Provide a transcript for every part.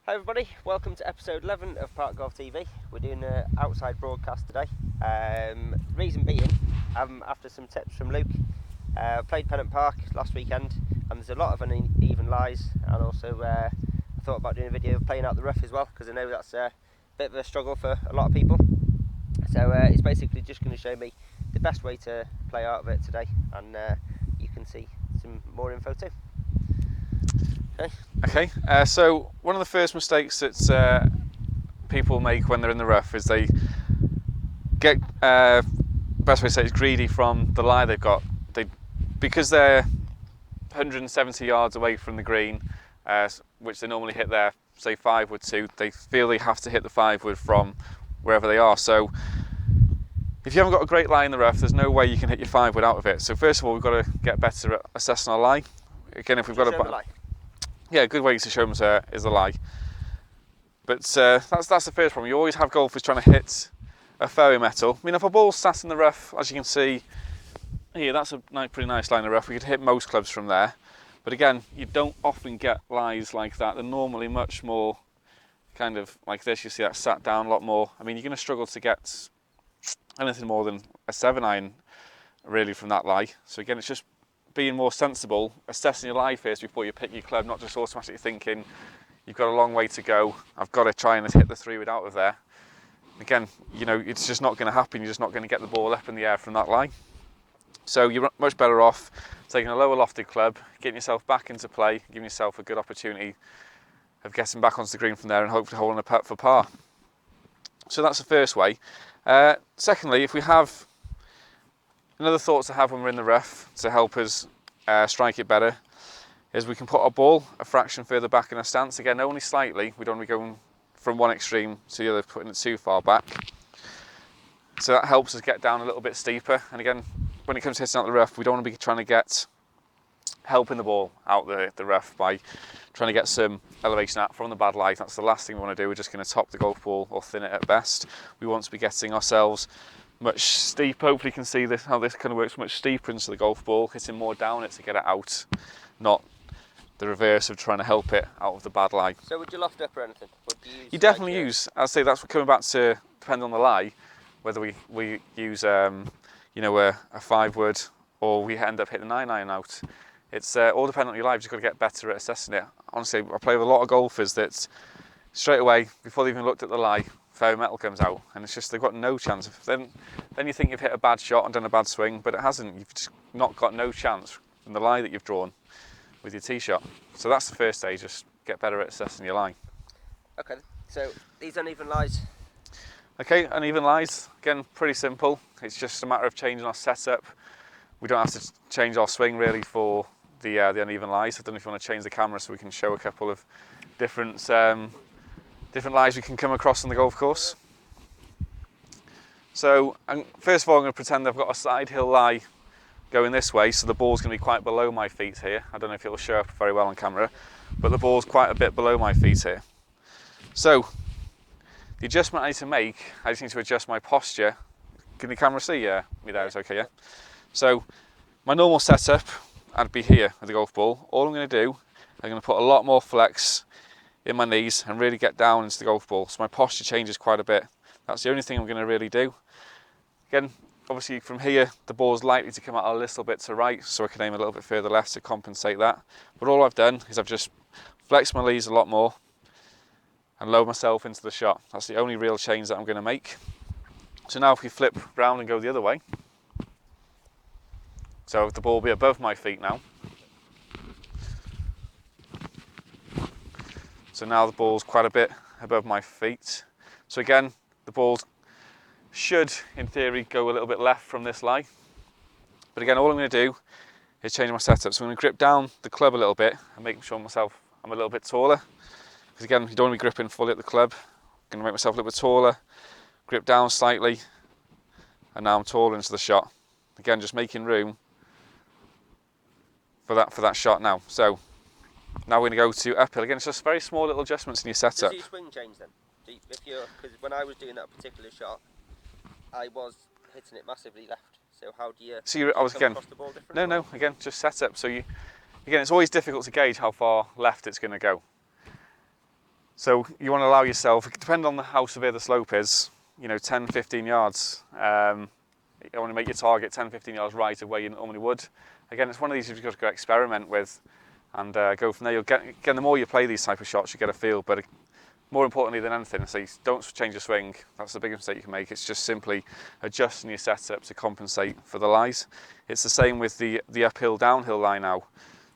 Hi everybody, welcome to episode 11 of Park Golf TV. We're doing an outside broadcast today. Reason being, after some tips from Luke, played Pennant Park last weekend and there's a lot of uneven lies, and also I thought about doing a video of playing out the rough as well, because I know that's a bit of a struggle for a lot of people. So it's basically just going to show me the best way to play out of it today, and you can see some more info too. Okay, so one of the first mistakes that people make when they're in the rough is they get, best way to say it is greedy from the lie they've got. Because they're 170 yards away from the green, which they normally hit their, say, 5-wood to, they feel they have to hit the 5-wood from wherever they are. So if you haven't got a great lie in the rough, there's no way you can hit your 5-wood out of it. So first of all, we've got to get better at assessing our lie. Again, if we've got a lie. Yeah, a good way to show them is a lie. But that's the first problem. You always have golfers trying to hit a fairway metal. I mean, if a ball's sat in the rough, as you can see here, that's a pretty nice line of rough. We could hit most clubs from there. But again, you don't often get lies like that. They're normally much more kind of like this. You see that sat down a lot more. I mean, you're going to struggle to get anything more than a 7-iron really from that lie. So again, it's just being more sensible, assessing your lie first before you pick your club, not just automatically thinking you've got a long way to go, I've got to try and hit the 3-wood out of there. Again, you know, it's just not going to happen. You're just not going to get the ball up in the air from that lie. So you're much better off taking a lower lofted club, getting yourself back into play, giving yourself a good opportunity of getting back onto the green from there and hopefully holding a putt for par. So that's the first way. Secondly, if we have another thought to have when we're in the rough to help us strike it better is we can put our ball a fraction further back in our stance. Again, only slightly. We don't want to be going from one extreme to the other, putting it too far back. So that helps us get down a little bit steeper. And again, when it comes to hitting out the rough, we don't want to be trying to get helping the ball out the rough by trying to get some elevation out from the bad lie. That's the last thing we want to do. We're just going to top the golf ball or thin it at best. We want to be getting ourselves much steeper. Hopefully you can see this, how this kind of works, much steeper into the golf ball, hitting more down it to get it out, not the reverse of trying to help it out of the bad lie. So would you loft up or anything? Would you definitely use, I'd say that's coming back to, depending on the lie, whether we use you know, a 5-wood or we end up hitting the 9-iron out. It's all dependent on your lie. You've just got to get better at assessing it. Honestly, I play with a lot of golfers that straight away, before they even looked at the lie, fairway metal comes out, and it's just they've got no chance. Then you think you've hit a bad shot and done a bad swing, but it hasn't. You've just not got no chance from the lie that you've drawn with your tee shot. So that's the first stage, just get better at assessing your lie. Okay, so these uneven lies. Okay, uneven lies, again, pretty simple. It's just a matter of changing our setup. We don't have to change our swing really for the uneven lies. I don't know if you want to change the camera so we can show a couple of different lies we can come across on the golf course. So first of all, I'm going to pretend I've got a side hill lie going this way, so the ball's going to be quite below my feet here. I don't know if it'll show up very well on camera, but the ball's quite a bit below my feet here. So the adjustment I need to make, I just need to adjust my posture. Can the camera see me there? It's okay, yeah? So my normal setup, I'd be here with the golf ball. All I'm going to do, I'm going to put a lot more flex in my knees and really get down into the golf ball. So my posture changes quite a bit. That's the only thing I'm going to really do. Again, obviously from here, the ball's likely to come out a little bit to right, so I can aim a little bit further left to compensate that. But all I've done is I've just flexed my knees a lot more and lowered myself into the shot. That's the only real change that I'm going to make. So now if we flip round and go the other way, so the ball will be above my feet now. So now the ball's quite a bit above my feet. So again, the ball should, in theory, go a little bit left from this lie. But again, all I'm going to do is change my setup. So I'm going to grip down the club a little bit and make sure I'm a little bit taller. Because again, you don't want to be gripping fully at the club. I'm going to make myself a little bit taller, grip down slightly, and now I'm taller into the shot. Again, just making room for that shot now. So now we're going to go to uphill. Again, it's just very small little adjustments in your setup. Does your swing change then? Because when I was doing that particular shot, I was hitting it massively left. So how do you? So I was again. Across the ball different? No. Again, just setup. So again, it's always difficult to gauge how far left it's going to go. So you want to allow yourself, depending on how severe the slope is, 10, 15 yards. You want to make your target 10, 15 yards right of where you normally would. Again, it's one of these you've got to go experiment with and go from there. Again, the more you play these type of shots, you get a feel. But more importantly than anything, so you don't change your swing. That's the biggest mistake you can make. It's just simply adjusting your setup to compensate for the lies. It's the same with the uphill, downhill lie now.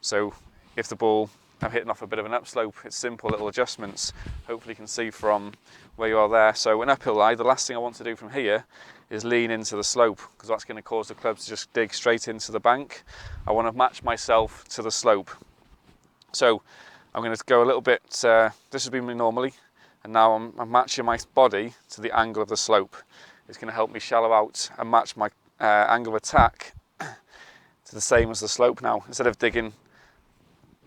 So if the ball, I'm hitting off a bit of an upslope, it's simple little adjustments. Hopefully you can see from where you are there. So an uphill lie, the last thing I want to do from here is lean into the slope, because that's going to cause the club to just dig straight into the bank. I want to match myself to the slope. So I'm going to go a little bit, this would be me normally, and now I'm matching my body to the angle of the slope. It's going to help me shallow out and match my angle of attack to the same as the slope now, instead of digging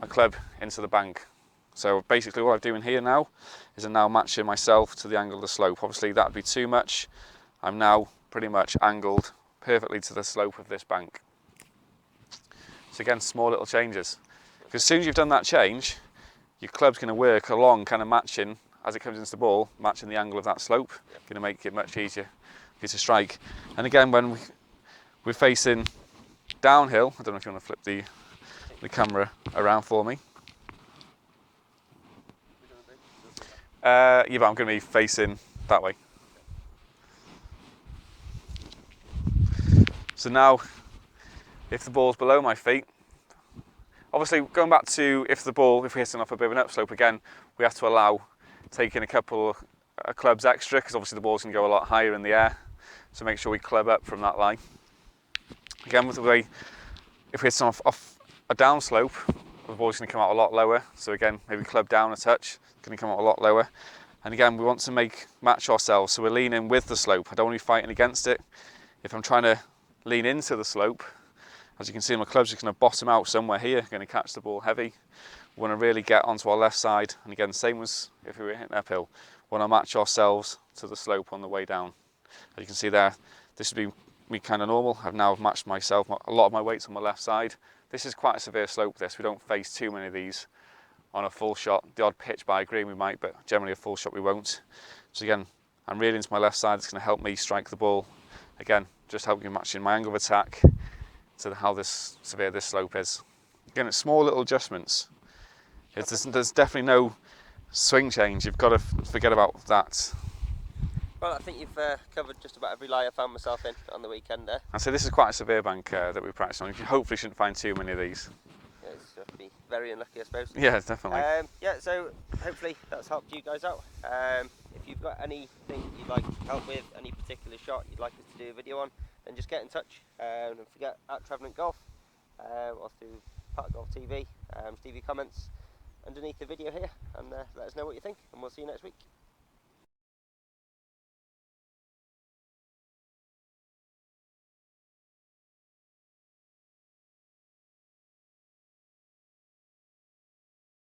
my club into the bank. So basically what I'm doing here now is I'm now matching myself to the angle of the slope. Obviously that'd be too much. I'm now pretty much angled perfectly to the slope of this bank. So again, small little changes. Because as soon as you've done that change, your club's going to work along, kind of matching, as it comes into the ball, matching the angle of that slope. Going to make it much easier for you to strike. And again, when we're facing downhill, I don't know if you want to flip the camera around for me. Yeah, but I'm going to be facing that way. So now, if the ball's below my feet, obviously going back to if we're hitting off a bit of an upslope again, we have to allow taking a couple of clubs extra, because obviously the ball's going to go a lot higher in the air. So make sure we club up from that line. Again, with the way, if we're hitting off a down slope, the ball's going to come out a lot lower. So again, maybe club down a touch, it's going to come out a lot lower. And again, we want to match ourselves, so we're leaning with the slope. I don't want to be fighting against it. If I'm trying to lean into the slope, as you can see, my club's just going to bottom out somewhere here, going to catch the ball heavy. We want to really get onto our left side, and again, same as if we were hitting uphill, we want to match ourselves to the slope on the way down. As you can see there, this would be me kind of normal. I've now matched myself, a lot of my weight's on my left side. This is quite a severe slope, this. We don't face too many of these on a full shot. The odd pitch by green we might, but generally a full shot we won't. So again, I'm really into my left side. It's going to help me strike the ball. Again, just help you matching my angle of attack to how severe this slope is. Again, it's small little adjustments. There's definitely no swing change. You've got to forget about that. Well, I think you've covered just about every lie I found myself in on the weekend there. And so this is quite a severe bank that we practice on. You hopefully shouldn't find too many of these. Yeah, it's going to be very unlucky, I suppose. Yeah, definitely. Yeah, so hopefully that's helped you guys out. If you've got anything you'd like help with, any particular shot you'd like us to do a video on, then just get in touch. And don't forget, at Trefnant Golf, or through Park Golf TV, leave your comments underneath the video here, and let us know what you think, and we'll see you next week.